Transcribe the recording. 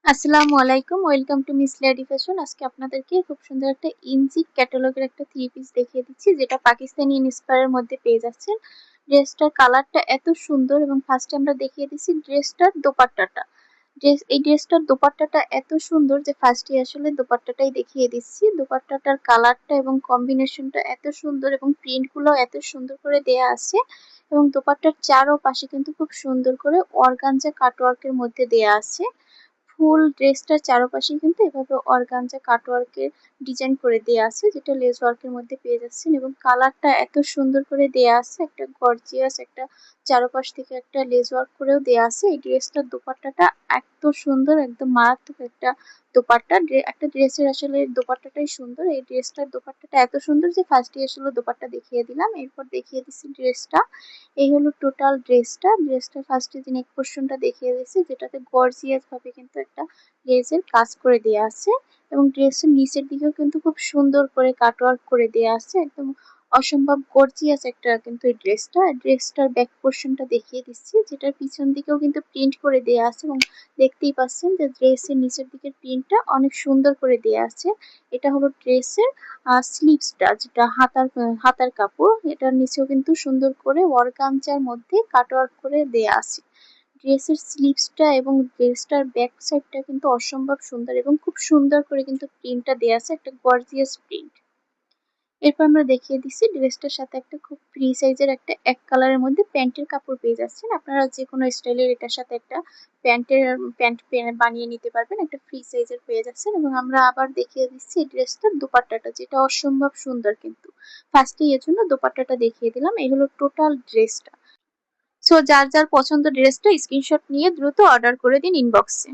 আসসালামু আলাইকুম, welcome to miss lady fashion. আজকে আপনাদেরকে খুব সুন্দর একটা ইনজি ক্যাটালগের একটা থ্রি পিস দেখিয়ে দিচ্ছি, যেটা পাকিস্তানি ইন্সপায়ারের মধ্যে পেয়ে যাচ্ছেন। ড্রেসটার কালারটা এত সুন্দর এবং ফার্স্টে আমরা দেখিয়ে দিচ্ছি ড্রেসটার দোপাট্টাটা। এই ড্রেসটার দোপাট্টাটা এত সুন্দর যে ফার্স্টে আসলে দোপাট্টাটাই দেখিয়ে দিচ্ছি। দোপাট্টাটার কালারটা এবং কম্বিনেশনটা এত সুন্দর এবং প্রিন্টগুলো এত সুন্দর করে দেয়া আছে, এবং দোপাট্টার চারোপাশে কিন্তু খুব সুন্দর করে অর্গানজা কাটওয়ার্কের মধ্যে দেয়া আছে। ফুল ড্রেসটার চারপাশেই কিন্তু এভাবে অর্গানজা কাটওয়ার্কের ডিজাইন করে দেয়া আছে, যেটা লেস ওয়ার্কের মধ্যে পেয়ে যাচ্ছেন, এবং কালারটা এত সুন্দর করে দেয়া আছে, একটা গর্জিয়াস একটা চারপাশ থেকে একটা লেস ওয়ার্ক করেও দেয়া আছে। এই ড্রেসটার দোপাট্টাটা এত সুন্দর, একদম মারাত্মক একটা দোপাট্টা। একটা ড্রেসের আসলে দোপাট্টাটাই সুন্দর। এই ড্রেসটার দোপাট্টাটা এত সুন্দর যে ফার্স্টে আসলে দোপাট্টা দেখিয়ে দিলাম, এরপর দেখিয়ে দিচ্ছি ড্রেসটা। এই হলো টোটাল ড্রেসটা ফার্স্টে যে নেক পোর্শনটা দেখিয়ে দিয়েছি, যেটাতে গর্জিয়াস ভাবে কিন্তু একটা লেজের কাজ করে দেয়া আছে, এবং ড্রেসের নিচের দিকেও কিন্তু খুব সুন্দর করে কাটওয়ার্ক করে দেয়া আছে, একদম অসম্ভব গর্জিয়াস একটা কিন্তু এই ড্রেসটার ব্যাক পোর্শনটা দেখিয়ে দিচ্ছি, যেটার পিছন দিকেও কিন্তু প্রিন্ট করে দেয়া আছে, এবং দেখতেই পাচ্ছেন যে ড্রেসের নিচের দিকের প্রিন্টটা অনেক সুন্দর করে দেয়া আছে। এটা হলো ড্রেসের স্লিভসটা, যেটা হাতার কাপড়। এটার নিচেও কিন্তু সুন্দর করে অর্গানজার মধ্যে কাটওয়ার্ক করে দেয়া আছে। ড্রেসের স্লিভসটা এবং ড্রেসটার ব্যাক সাইডটা কিন্তু অসম্ভব সুন্দর, এবং খুব সুন্দর করে কিন্তু প্রিন্টটা দেয়া আছে, একটা গর্জিয়াস প্রিন্ট। এরপর আমরা দেখিয়ে দিচ্ছি ড্রেসটার সাথে একটা খুব ফ্রি সাইজের একটা এক কালারের মধ্যে প্যান্টের কাপড় পেয়ে যাচ্ছেন। আপনারা যে কোনো স্টাইলের এটার সাথে একটা প্যান্ট বানিয়ে নিতে পারবেন, একটা ফ্রি সাইজের পেয়ে যাচ্ছেন। এবং আমরা আবার দেখিয়ে দিচ্ছি এই ড্রেসটার দোপাট্টাটা, যেটা অসম্ভব সুন্দর কিন্তু। ফার্স্টে এর জন্য দোপাট্টাটা দেখিয়ে দিলাম। এই হলো টোটাল ড্রেসটা। সো যার যার পছন্দ ড্রেসটা স্ক্রিনশট নিয়ে দ্রুত অর্ডার করে দিন ইনবক্সে।